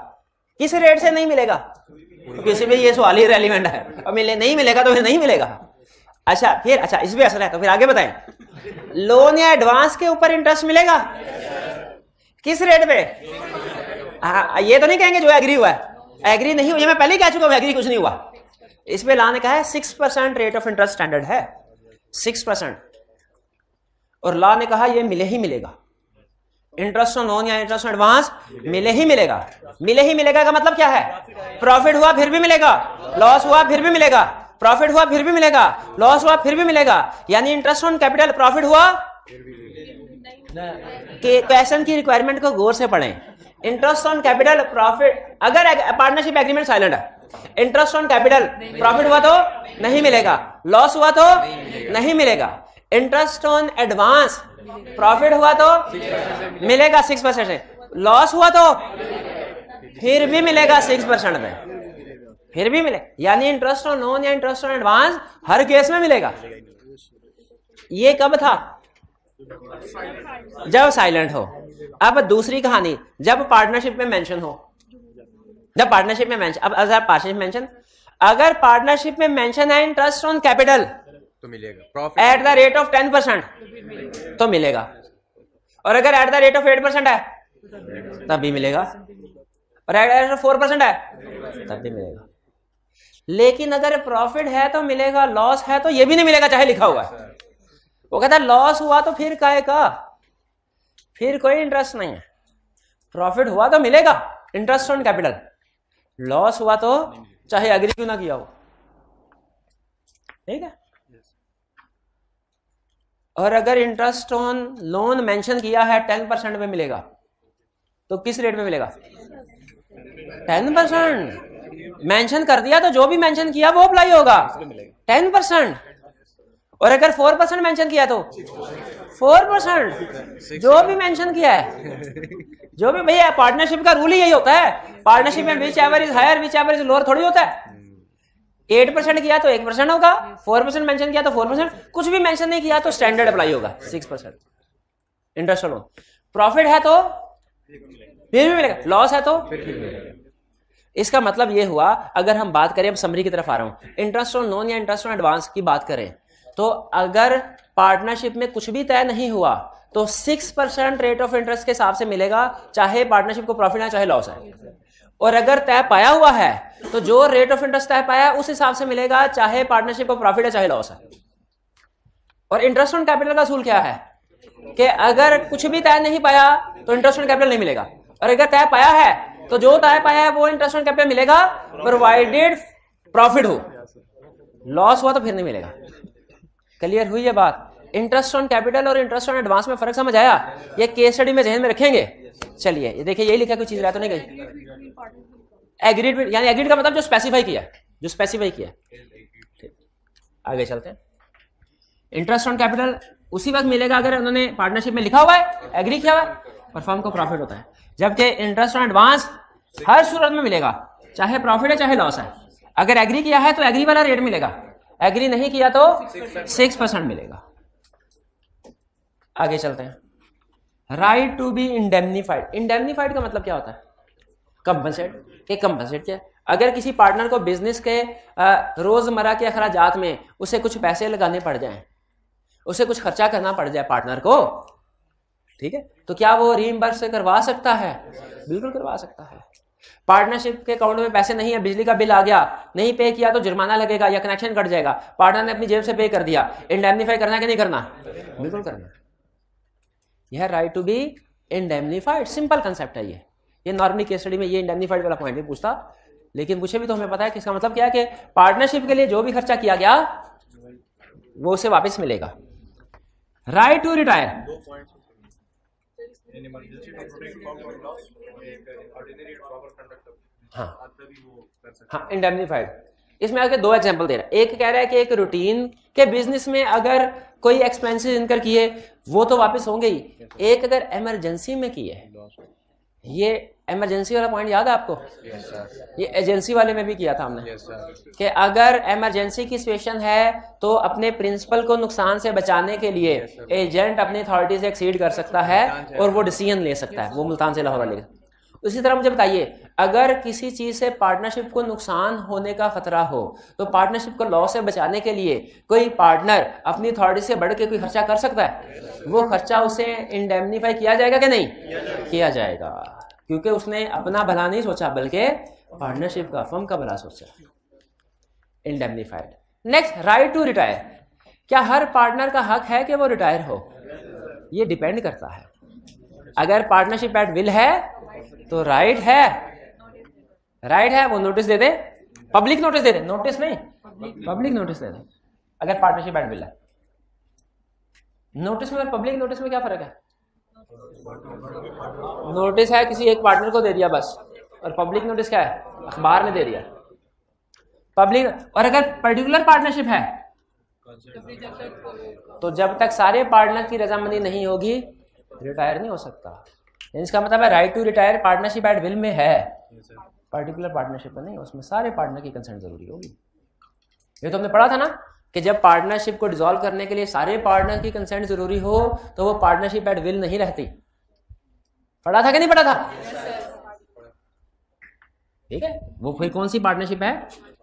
किस रेट से नहीं मिलेगा? तो किसी भी ये सवाल ही रेलिवेंट है, और नहीं मिलेगा तो फिर नहीं मिलेगा। अच्छा फिर, अच्छा इस भी असर है, तो फिर आगे बताएं, लोन या एडवांस के ऊपर इंटरेस्ट मिलेगा? किस रेट पे? हाँ, ये तो नहीं कहेंगे जो एग्री हुआ है, एग्री नहीं हुआ, ये मैं पहले ही कह चुका हूं, एग्री कुछ नहीं हुआ। इस पे लॉ ने कहा है 6% रेट ऑफ इंटरेस्ट स्टैंडर्ड है, 6%, और लॉ ने कहा ये मिले ही मिलेगा। इंटरेस्ट ऑन लोन या इंटरेस्ट ऑन एडवांस मिले ही मिलेगा। मिले ही मिलेगा का मतलब क्या है? प्रॉफिट हुआ फिर भी मिलेगा, लॉस हुआ फिर भी मिलेगा, प्रॉफिट हुआ फिर भी मिलेगा, लॉस हुआ फिर भी मिलेगा। यानी इंटरेस्ट ऑन कैपिटल प्रॉफिट हुआ, क्वेश्चन की रिक्वायरमेंट को गौर से पढ़ें। इंटरेस्ट ऑन कैपिटल प्रॉफिट, अगर पार्टनरशिप एग्रीमेंट साइलेंट है, इंटरेस्ट ऑन कैपिटल प्रॉफिट हुआ तो नहीं मिलेगा, लॉस हुआ तो नहीं मिलेगा। इंटरेस्ट ऑन एडवांस प्रॉफिट हुआ तो मिलेगा 6% से, लॉस हुआ तो फिर भी मिलेगा 6% में, फिर भी मिले। यानी इंटरेस्ट ऑन लोन या interest on advance her case में मिलेगा। ये कब था? जब साइलेंट हो। अब दूसरी कहानी, जब पार्टनरशिप में मेंशन हो, जब पार्टनरशिप में मेंशन, अब अगर पार्टनरशिप मेंशन, अगर पार्टनरशिप में मेंशन है इंटरेस्ट ऑन कैपिटल तो मिलेगा, एट द रेट ऑफ 10% तो मिलेगा, और अगर एट द रेट ऑफ 8% है तब भी मिलेगा, और एट द रेट ऑफ 4% है तब भी मिलेगा। लेकिन अगर प्रॉफिट है तो मिलेगा, लॉस है तो ये भी नहीं मिलेगा, चाहे लिखा हुआ है। वो कहता है लॉस हुआ तो फिर काहे का, फिर कोई इंटरेस्ट नहीं है। प्रॉफिट हुआ तो मिलेगा, इंटरेस्ट ऑन कैपिटल, लॉस हुआ तो चाहे एग्री क्यों ना किया हो। ठीक है, और अगर इंटरेस्ट ऑन लोन मेंशन किया है 10% में मिलेगा, तो किस रेट में मिलेगा? 10%। मेंशन कर दिया तो जो भी मेंशन किया वो अप्लाई होगा 10%। और अगर 4% मेंशन किया तो 4%। जो भी मेंशन किया है, जो भी भैया, पार्टनरशिप का रूल ही यही होता है। पार्टनरशिप में whichever is higher whichever is lower थोड़ी होता है। 8% किया तो 1% होगा, 4% मेंशन किया तो 4%, कुछ भी मेंशन नहीं किया तो स्टैंडर्ड अप्लाई होगा 6% इंटरेस्ट लोन। प्रॉफिट है तो फिर भी मिलेगा, लॉस है तो फिर भी मिलेगा। इसका मतलब ये हुआ, अगर हम बात करें, अब समरी की तरफ आ रहा हूं, इंटरेस्ट ऑन लोन या इंटरेस्ट ऑन एडवांस की बात करें तो अगर पार्टनरशिप में कुछ भी तय नहीं हुआ तो 6% रेट ऑफ इंटरेस्ट के हिसाब से मिलेगा, चाहे पार्टनरशिप को प्रॉफिट है चाहे लॉस है। और अगर तय पाया हुआ है तो जो रेट ऑफ इंटरेस्ट तय पाया है उस हिसाब से मिलेगा, चाहे पार्टनरशिप को प्रॉफिट है चाहे लॉस है। और इंटरेस्ट ऑन कैपिटल का असूल क्या है कि अगर कुछ भी तय नहीं पाया तो इंटरेस्ट ऑन कैपिटल नहीं मिलेगा, और अगर तय पाया है तो जो तय पाया है वो इंटरेस्ट ऑन कैपिटल मिलेगा, प्रोवाइडेड प्रॉफिट हो। लॉस हुआ तो फिर नहीं मिलेगा। क्लियर हुई ये बात? इंटरेस्ट ऑन कैपिटल और इंटरेस्ट ऑन एडवांस में फर्क समझ आया? ये केस स्टडी में जहन में रखेंगे। चलिए ये देखिए, यही लिखा, कोई चीज रह तो नहीं गई। एग्रीड, यानी एग्रीड का मतलब जो स्पेसिफाई किया, जो स्पेसिफाई किया। आगे चलते हैं। इंटरेस्ट ऑन कैपिटल उसी वक्त मिलेगा अगर उन्होंने पार्टनरशिप में लिखा हुआ है, एग्री किया हुआ है, और फर्म को प्रॉफिट होता है। जबकि इंटरेस्ट ऑन एडवांस हर सूरत में मिलेगा, चाहे प्रॉफिट है चाहे लॉस है। अगर एग्री किया है तो एग्री वाला रेट मिलेगा, एग्री नहीं किया तो 6% मिलेगा। आगे चलते हैं। Right to be indemnified. Indemnified का मतलब क्या होता है? कंपनसेट। के कंपनसेट क्या है? अगर किसी पार्टनर को बिजनेस के रोजमर्रा के अखराजात में उसे कुछ पैसे लगाने पड़ जाएं, उसे कुछ खर्चा करना पड़ जाए पार्टनर को, ठीक है, तो क्या वो रीइंबर्स से करवा सकता है? बिल्कुल करवा सकता है। पार्टनरशिप के अकाउंट में पैसे नहीं है, बिजली का बिल आ गया, नहीं पे किया तो जुर्माना लगेगा या कनेक्शन कट जाएगा, पार्टनर ने अपनी जेब से पे कर दिया, इंडेमनीफाई करना है कि नहीं करना? बिल्कुल करना। यह right to be indemnified, simple concept है ये नॉर्मली केस स्टडी में ये इंडेमनीफाइड वाला पॉइंट नहीं पूछता, लेकिन पूछे भी तो हमें पता है कि इसका मतलब क्या है कि पार्टनरशिप के लिए जो भी खर्चा किया गया वो उसे वापस मिलेगा। Right to retire. हाँ, इंडेमनीफाइड। इसमें आगे दो एग्जांपल दे रहा है। एक कह रहा है कि एक रूटीन के बिजनेस में अगर कोई एक्सपेंसेस इनकर किए वो तो वापस होंगे ही, एक अगर इमरजेंसी में किए, ये इमरजेंसी वाला पॉइंट याद है आपको? ये एजेंसी वाले में भी किया था हमने कि अगर इमरजेंसी की सिचुएशन है तो अपने प्रिंसिपल को नुकसान से बचाने के लिए एजेंट अपनी अथॉरिटी से एक्सीड कर सकता है और वो डिसीजन ले सकता है, वो मुल्तान से लाहौर लेगा। उसी तरह मुझे बताइए, अगर किसी चीज से पार्टनरशिप को नुकसान होने का खतरा हो तो पार्टनरशिप को लॉस से बचाने के लिए कोई पार्टनर अपनी अथॉरिटी से बढ़ के कोई खर्चा कर सकता है? वो खर्चा उसे इंडेमनीफाई किया जाएगा कि नहीं? किया जाएगा, क्योंकि उसने अपना भला नहीं सोचा बल्कि पार्टनरशिप का, फर्म का भला सोचा। Indemnified. Next, right to retire. क्या हर पार्टनर का हक है कि वो रिटायर हो? ये डिपेंड करता है। अगर पार्टनरशिप एट विल है तो राइट है, राइट है, वो नोटिस दे दे, पब्लिक नोटिस दे दे, नोटिस नहीं पब्लिक नोटिस दे दे। अगर पार्टनरशिप एट विल है, नोटिस में और पब्लिक नोटिस में क्या फर्क है? नोटिस है किसी एक पार्टनर को दे दिया बस, और पब्लिक नोटिस क्या है? अखबार में दे दिया पब्लिक। और अगर पर्टिकुलर पार्टनरशिप है तो जब तक सारे पार्टनर की रजामंदी नहीं होगी रिटायर नहीं हो सकता। इसका मतलब है right to retire partnership at will में है, पर्टिकुलर पार्टनरशिप में नहीं, उसमें सारे पार्टनर की कंसेंट जरूरी होगी। ये तो हमने पढ़ा था ना कि जब पार्टनरशिप को डिसॉल्व करने के लिए सारे पार्टनर की कंसेंट जरूरी हो तो वो पार्टनरशिप एट विल नहीं रहती। पढ़ा था कि नहीं पढ़ा था? ठीक है, वो फिर कौन सी पार्टनरशिप है?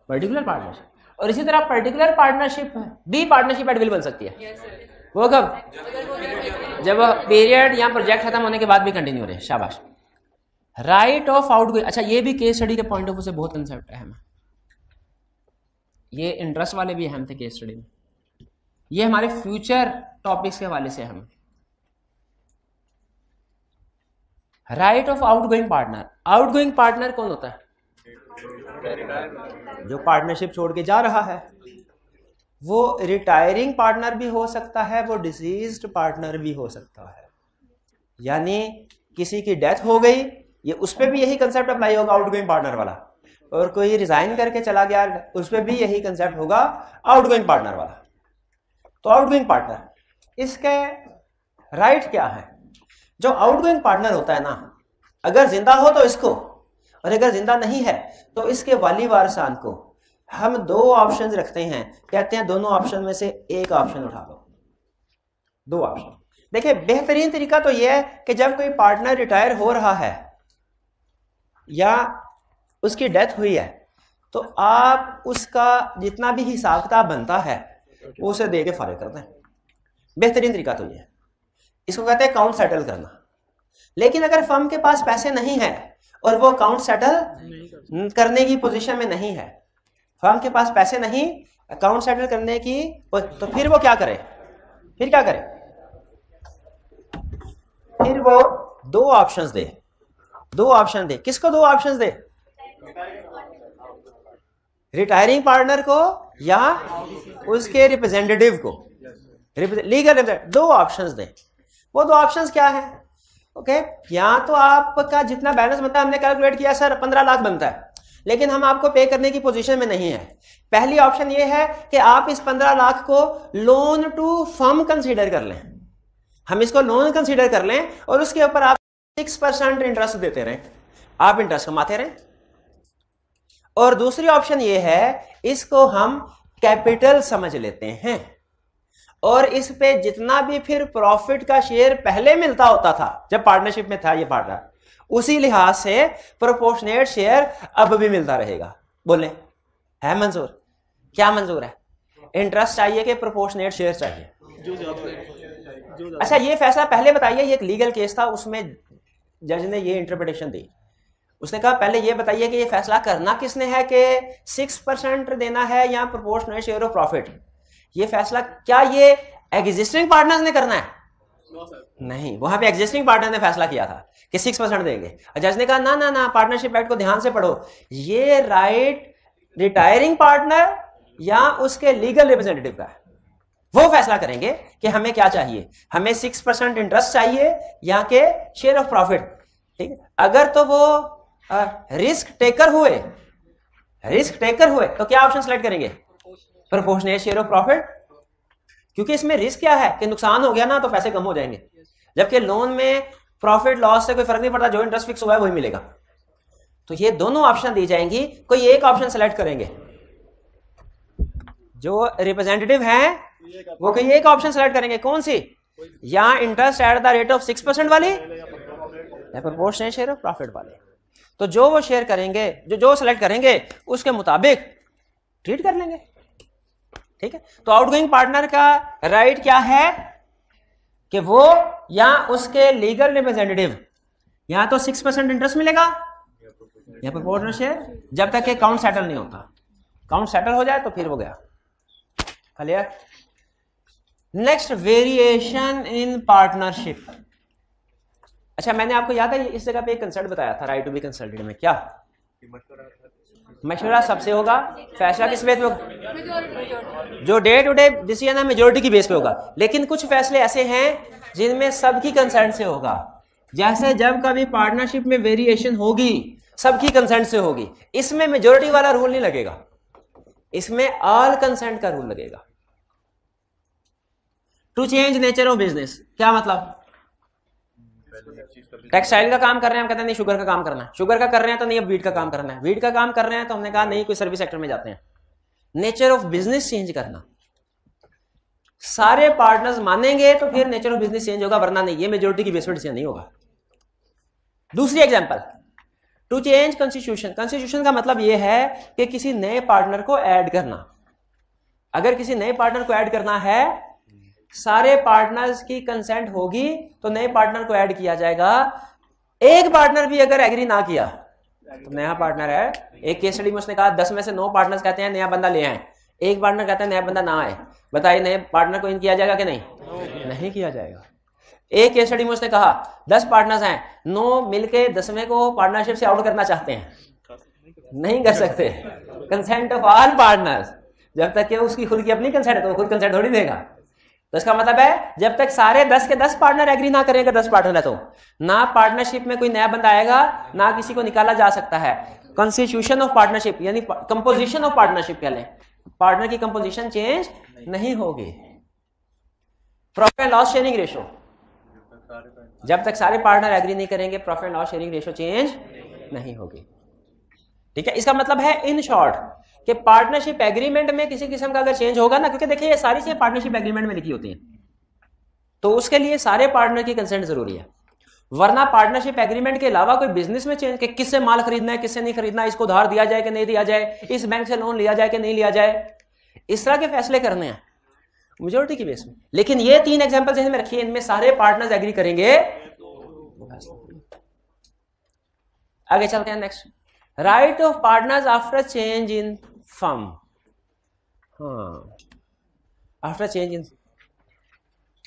Particular partnership. और इसी तरह पर्टिकुलर पार्टनरशिप भी पार्टनरशिप एट विल बन सकती है। वो कब? जब पीरियड या प्रोजेक्ट खत्म होने के बाद भी कंटिन्यू रहे। शाबाश। Right of outgoing. अच्छा, ये भी केस स्टडी के पॉइंट ऑफ व्यू से बहुत कंसेप्ट है। ये इंटरेस्ट वाले भी अहम थे केस स्टडी में, ये हमारे फ्यूचर टॉपिक्स के हवाले से अहम। Right of outgoing partner. Outgoing partner कौन होता है? जो पार्टनरशिप छोड़ के जा रहा है। वो रिटायरिंग पार्टनर भी हो सकता है, वो डिसीज्ड पार्टनर भी हो सकता है। यानी किसी की डेथ हो गई, ये उस पर भी यही कंसेप्ट अप्लाई होगा आउटगोइंग पार्टनर वाला, और कोई रिजाइन करके चला गया उस पर भी यही कंसेप्ट होगा आउटगोइंग पार्टनर वाला। तो आउटगोइंग पार्टनर, इसके राइट क्या है? जो आउटगोइंग पार्टनर होता है ना, अगर जिंदा हो तो इसको, और अगर जिंदा नहीं है तो इसके वाली वारसान को हम दो ऑप्शंस रखते हैं, कहते हैं दोनों ऑप्शन में से एक ऑप्शन उठा लो। दो ऑप्शन। देखिए बेहतरीन तरीका तो यह है कि जब कोई पार्टनर रिटायर हो रहा है या उसकी डेथ हुई है तो आप उसका जितना भी हिसाब किताब बनता है वो उसे दे के फारिग करते हैं। बेहतरीन तरीका तो यह है, इसको कहते हैं अकाउंट सेटल करना। लेकिन अगर फर्म के पास पैसे नहीं है और वो अकाउंट सेटल करने की पोजीशन में नहीं है, फर्म के पास पैसे नहीं अकाउंट सेटल करने की, तो फिर वो क्या करे? फिर क्या करे? फिर वो दो ऑप्शंस दे। दो ऑप्शन दे। किसको दो ऑप्शंस दे? रिटायरिंग पार्टनर को या उसके रिप्रेजेंटेटिव को, लीगल दो ऑप्शंस दे। वो दो ऑप्शंस क्या है? ओके, या तो आपका जितना बैलेंस बनता है, हमने कैलकुलेट किया सर 15 लाख बनता है, लेकिन हम आपको पे करने की पोजीशन में नहीं है। पहली ऑप्शन ये है कि आप इस 15 लाख को लोन टू फर्म कंसीडर कर लें, हम इसको लोन कंसीडर कर लें और उसके ऊपर आप 6% इंटरेस्ट देते रहें, आप इंटरेस्ट कमाते रहें। और दूसरी ऑप्शन ये है, इसको हम कैपिटल समझ लेते हैं और इस पे जितना भी फिर प्रॉफिट का शेयर पहले मिलता होता था जब पार्टनरशिप में था ये पार्टनर, उसी लिहाज से प्रोपोर्शनेट शेयर अब भी मिलता रहेगा। बोले है मंजूर? क्या मंजूर है? इंटरेस्ट चाहिए कि प्रोपोर्शनेट शेयर चाहिए? अच्छा ये फैसला पहले बताइए, ये एक लीगल केस था, उसमें जज ने ये इंटरप्रिटेशन दी। उसने कहा पहले ये बताइए कि ये फैसला करना किसने है कि 6% देना है या प्रोपोर्शनेट शेयर ऑफ प्रॉफिट? ये फैसला क्या ये एग्जिस्टिंग पार्टनर्स ने करना है? नहीं, वहां पे एग्जिस्टिंग पार्टनर ने फैसला किया था कि 6% देंगे। जज ने कहा ना ना ना, पार्टनरशिप एक्ट को ध्यान से पढ़ो, ये राइट रिटायरिंग पार्टनर या उसके लीगल रिप्रेजेंटेटिव का है। वो फैसला करेंगे कि हमें क्या चाहिए, हमें 6% इंटरेस्ट चाहिए या के शेयर ऑफ प्रॉफिट। ठीक है, अगर तो वो रिस्क टेकर हुए तो क्या ऑप्शन सेलेक्ट करेंगे? प्रोपोर्शनेट शेयर ऑफ प्रॉफिट, क्योंकि इसमें रिस्क क्या है कि नुकसान हो गया ना तो पैसे कम हो जाएंगे, जबकि लोन में प्रॉफिट लॉस से कोई फर्क नहीं पड़ता, जो इंटरेस्ट फिक्स हुआ है वही मिलेगा। तो ये दोनों ऑप्शन दी जाएंगी, कोई एक ऑप्शन सेलेक्ट करेंगे। जो रिप्रेजेंटेटिव हैं वो कोई एक ऑप्शन सेलेक्ट करेंगे, कौन सी? या interest at the rate of 6% वाली या प्रोपोर्शनेट शेयर ऑफ प्रॉफिट वाले। तो जो वो शेयर करेंगे, जो सेलेक्ट करेंगे उसके मुताबिक ट्रीट कर लेंगे। ठीक है, तो आउटगोइंग पार्टनर का राइट क्या है कि वो या उसके लीगल रिप्रेजेंटेटिव या तो 6% इंटरेस्ट मिलेगा या प्रोपोर्शनल शेयर, जब तक कि अकाउंट सेटल नहीं होता। अकाउंट सेटल हो जाए तो फिर वो गया। Clear? Next, variation in partnership. अच्छा, मैंने आपको याद है इस जगह पे एक कंसल्ट बताया था, राइट टू बी कंसल्टेड में, क्या मशवरा सबसे होगा, फैसला किस बेस पे होगा? जो डे टू डे डिसीजन है मेजोरिटी की बेस पे होगा। लेकिन कुछ फैसले ऐसे हैं जिनमें सबकी कंसेंट से होगा। जैसे जब कभी पार्टनरशिप में वेरिएशन होगी सबकी कंसेंट से होगी, इसमें मेजोरिटी वाला रूल नहीं लगेगा, इसमें ऑल कंसेंट का रूल लगेगा। To change nature of business, क्या मतलब? टेक्सटाइल का काम कर रहे हैं, हम कहते हैं नहीं शुगर का काम करना है, शुगर का कर रहे हैं तो नहीं अब वीट का काम करना है, वीट का काम कर रहे हैं तो हमने कहा नहीं कोई सर्विस सेक्टर में जाते हैं। नेचर ऑफ बिजनेस चेंज करना, सारे पार्टनर्स मानेंगे तो फिर नेचर ऑफ बिजनेस चेंज होगा, वरना नहीं, ये मेजोरिटी की बेस पर डिसीजन नहीं होगा। दूसरी example, to change constitution. Constitution का मतलब यह है कि किसी नए पार्टनर को ऐड करना। अगर किसी नए पार्टनर को ऐड करना है, सारे पार्टनर्स की कंसेंट होगी तो नए पार्टनर को ऐड किया जाएगा। एक पार्टनर भी अगर एग्री ना किया तो नया पार्टनर है, एक केस स्टडी में उसने कहा 10 में से 9 पार्टनर्स कहते हैं नया बंदा ले आए, एक पार्टनर कहता है नया बंदा ना आए, बताइए नए पार्टनर को इन किया जाएगा कि नहीं? नहीं किया जाएगा। एक केस स्टडी में उसने कहा 10 पार्टनर्स हैं, 9 मिलके 10वें को पार्टनरशिप से आउट करना चाहते हैं, नहीं कर सकते, कंसेंट ऑफ ऑल पार्टनर्स। जब तक कि उसकी खुद की अपनी कंसेंट है तो वो खुद कंसेंट थोड़ी देगा। तो इसका मतलब है जब तक सारे 10 के 10 पार्टनर एग्री ना करेंगे, 10 पार्टनर है तो ना पार्टनरशिप में कोई नया बंदा आएगा, ना किसी को निकाला जा सकता है। कॉन्स्टिट्यूशन ऑफ पार्टनरशिप यानी कंपोजिशन ऑफ पार्टनरशिप कह लें, पार्टनर की कंपोजिशन चेंज नहीं होगी। Profit and loss sharing ratio, जब तक सारे पार्टनर एग्री नहीं करेंगे profit and loss sharing ratio change नहीं होगी। ठीक है, इसका मतलब है इन शॉर्ट कि पार्टनरशिप एग्रीमेंट में किसी किस्म का अगर चेंज होगा ना, क्योंकि देखिए ये सारी चीजें पार्टनरशिप एग्रीमेंट में लिखी होती हैं, तो उसके लिए सारे पार्टनर की कंसेंट जरूरी है। वरना पार्टनरशिप एग्रीमेंट के अलावा कोई बिजनेस में चेंज, कि किससे माल खरीदना है किससे नहीं खरीदना, इसको उधार दिया जाए कि नहीं दिया जाए, इस बैंक से लोन लिया जाए कि नहीं लिया जाए, इस तरह के फैसले करने हैं मेजोरिटी की बेस में। लेकिन ये 3 एग्जांपल जैसे में रखिए, इनमें सारे पार्टनर्स एग्री करेंगे। आगे चलते हैं next, right of partners after change in firm. हाँ, आफ्टर चेंज इन,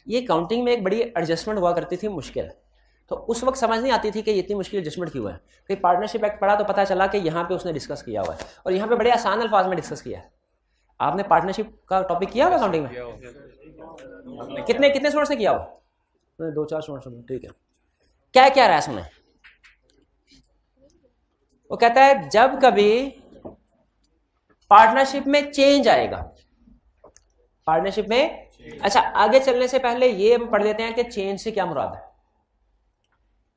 ये काउंटिंग में एक बड़ी एडजस्टमेंट हुआ करती थी, मुश्किल, तो उस वक्त समझ नहीं आती थी कि इतनी मुश्किल एडजस्टमेंट क्यों है। फिर पार्टनरशिप एक्ट पढ़ा तो पता चला कि यहाँ पे उसने डिस्कस किया हुआ है, और यहाँ पे बड़े आसान अल्फाज में डिस्कस किया है। आपने पार्टनरशिप का टॉपिक किया हुआ काउंटिंग में? कितने स्टूडेंट्स ने किया हुआ? 2-4 स्टूडेंट्स। ठीक है, क्या क्या रहा है सुने। वो कहता है जब कभी पार्टनरशिप में चेंज आएगा, पार्टनरशिप में, अच्छा आगे चलने से पहले ये हम पढ़ लेते हैं कि चेंज से क्या मुराद है।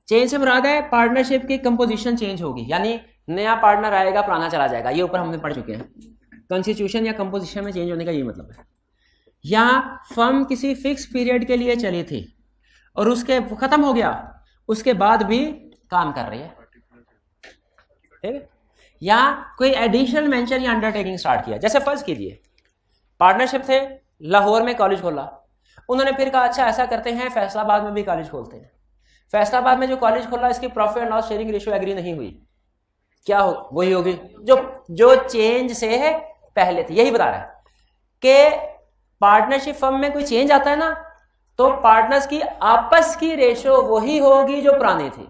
चेंज से मुराद है पार्टनरशिप की कंपोजिशन चेंज होगी, यानी नया पार्टनर आएगा पुराना चला जाएगा। ये ऊपर हमने पढ़ चुके हैं, कॉन्स्टिट्यूशन या कंपोजिशन में चेंज होने का ये मतलब है। यहां फर्म किसी फिक्स पीरियड के लिए चली थी और उसके खत्म हो गया, उसके बाद भी काम कर रही है, ठीक है। यहां कोई एडिशनल वेंचर या अंडरटेकिंग स्टार्ट किया, जैसे फर्ज कीजिए पार्टनरशिप थे, लाहौर में कॉलेज खोला, उन्होंने फिर कहा अच्छा ऐसा करते हैं फैसलाबाद में भी कॉलेज खोलते हैं। फैसलाबाद में जो कॉलेज खोला इसकी profit and loss sharing ratio agree नहीं हुई, क्या हो, वही होगी जो चेंज से है पहले थी। यही बता रहा है कि पार्टनरशिप फर्म में कोई चेंज आता है ना, तो पार्टनर्स की आपस की रेशियो वही होगी जो पुरानी थी,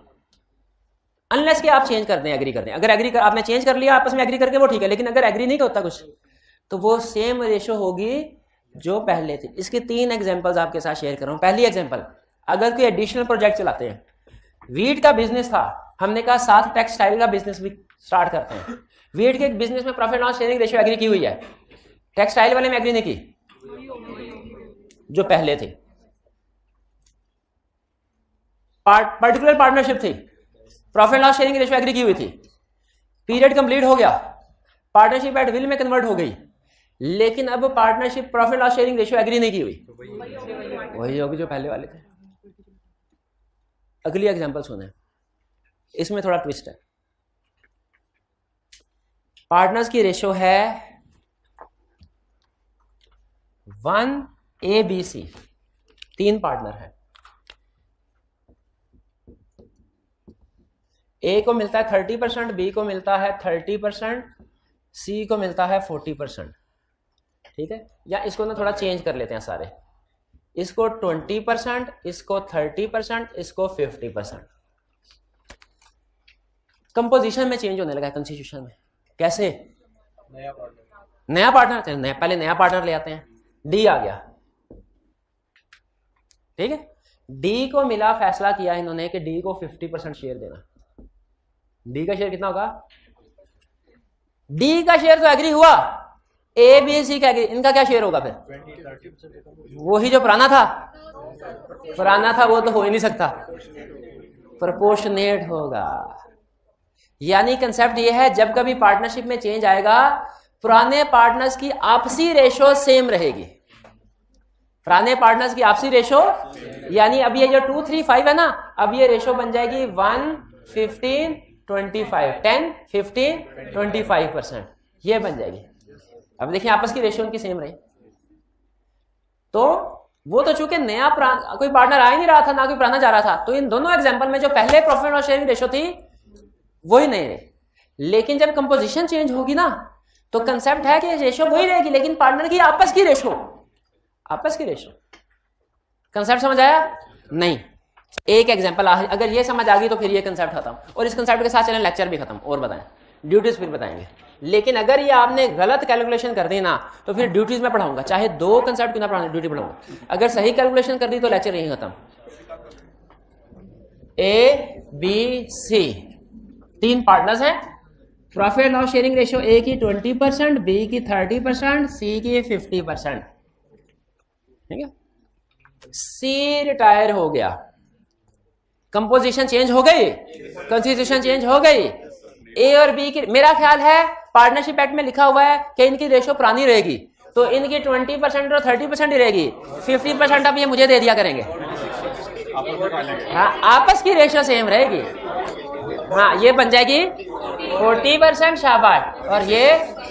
अनलेस कि आप चेंज कर दें, एग्री कर दें। अगर एग्री कर, आपने चेंज कर लिया आपस में एग्री करके वो ठीक है, लेकिन अगर एग्री नहीं होता कुछ तो वो सेम रेशियो होगी जो पहले थी। इसके 3 एग्जांपल्स आपके साथ शेयर कर रहा हूं। पहली एग्जांपल, अगर कोई एडिशनल प्रोजेक्ट चलाते हैं, वीट का बिजनेस था, हमने कहा साथ टेक्सटाइल का बिजनेस भी स्टार्ट करते हैं। वीट के बिजनेस में profit loss sharing ratio agree की हुई है, टेक्सटाइल वाले में एग्री नहीं की जो पहले थी। पर्टिकुलर पार्टनरशिप थी, profit loss sharing ratio agree की हुई थी, पीरियड कंप्लीट हो गया, पार्टनरशिप एट विल में कन्वर्ट हो गई, लेकिन अब partnership profit loss sharing ratio agree नहीं की हुई, वही होगी जो पहले वाले थे। अगली एग्जांपल सुने, इसमें थोड़ा ट्विस्ट है। पार्टनर्स की रेशियो है 1ABC, 3 पार्टनर है, ए को मिलता है 30%, बी को मिलता है 30%, सी को मिलता है 40%, ठीक है। या इसको ना थोड़ा चेंज कर लेते हैं सारे, इसको 20%, इसको 30%, इसको 50%। कंपोजिशन में चेंज होने लगा है कॉन्स्टिट्यूशन में। कैसे? नया पार्टनर, पहले नया पार्टनर ले आते हैं, डी आ गया, ठीक है। डी को मिला, फैसला किया इन्होंने कि डी को 50% शेयर देना। डी का शेयर कितना होगा? डी का शेयर तो एग्री हुआ, ए बी सी का एग्री, इनका क्या शेयर होगा फिर? वही जो पुराना था वो तो हो ही नहीं सकता, प्रोपोर्शनेट होगा। यानी कंसेप्ट ये है, जब कभी पार्टनरशिप में चेंज आएगा, पुराने पार्टनर्स की आपसी रेशो सेम रहेगी। पुराने पार्टनर्स की आपसी रेशो, यानी अब ये जो 2, 3, 5 है ना, अब ये रेशो बन जाएगी 1, 15, 25, 10, 15, 25%, ये बन जाएगी। अब देखिए आपस की रेशियो उनकी सेम रही, तो वो तो चूंकि नया कोई पार्टनर आ ही नहीं रहा था, ना कोई पुराना जा रहा था, तो इन दोनों एग्जांपल में जो पहले प्रॉफिट और शेयरिंग रेशियो थी वही नहीं रही। लेकिन जब कंपोजिशन चेंज होगी ना, तो कंसेप्ट है कि रेशियो वही रहेगी, लेकिन पार्टनर की आपस की रेशियो कंसेप्ट समझ आया? नहीं। एक एग्जांपल अगर ये समझ आ गई तो फिर ये कंसेप्ट खत्म, और इस कंसेप्ट के साथ चलें लेक्चर भी खत्म, और बताएं ड्यूटीज फिर बताएंगे। लेकिन अगर ये आपने गलत कैलकुलेशन कर दी ना तो फिर ड्यूटीज में पढ़ाऊंगा, चाहे 2 कंसेप्ट क्यों ना पढ़ाऊंगा, ड्यूटी पढ़ाऊंगा। अगर सही कैलकुलेशन कर दी तो लेक्चर यहीं खत्म। ए बी सी 3 पार्टनर्स हैं, profit loss sharing ratio A की 20%, बी की 30%, सी की 50%। ठीक है, सी रिटायर हो गया, कंपोजिशन चेंज हो गई, कॉन्स्टिट्यूशन चेंज हो गई। ए और बी की, मेरा ख्याल है पार्टनरशिप एक्ट में लिखा हुआ है कि इनकी रेशियो पुरानी रहेगी, तो इनकी 20% और 30% ही रहेगी, 50% अब ये मुझे दे दिया करेंगे। हाँ, आपस की रेशियो सेम रहेगी। हाँ, ये बन जाएगी 40%, शाबाश, और ये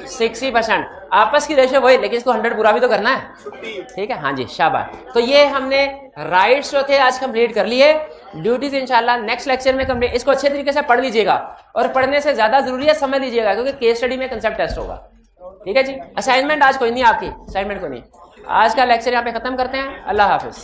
60%। आपस की रेशियो वही, लेकिन इसको 100 पूरा भी तो करना है। ठीक है, हाँ जी, शाबाश। तो ये हमने राइट्स जो थे आज कंप्लीट कर लिए। ड्यूटीज इंशाल्लाह नेक्स्ट लेक्चर में कंप्लीट। इसको अच्छे तरीके से पढ़ लीजिएगा, और पढ़ने से ज्यादा जरूरी है समझ लीजिएगा, क्योंकि केस स्टडी में कंसेप्ट टेस्ट होगा। ठीक है जी, असाइनमेंट आज कोई नहीं, आपकी असाइनमेंट कोई नहीं। आज का लेक्चर यहाँ पे खत्म करते हैं। अल्लाह हाफिज।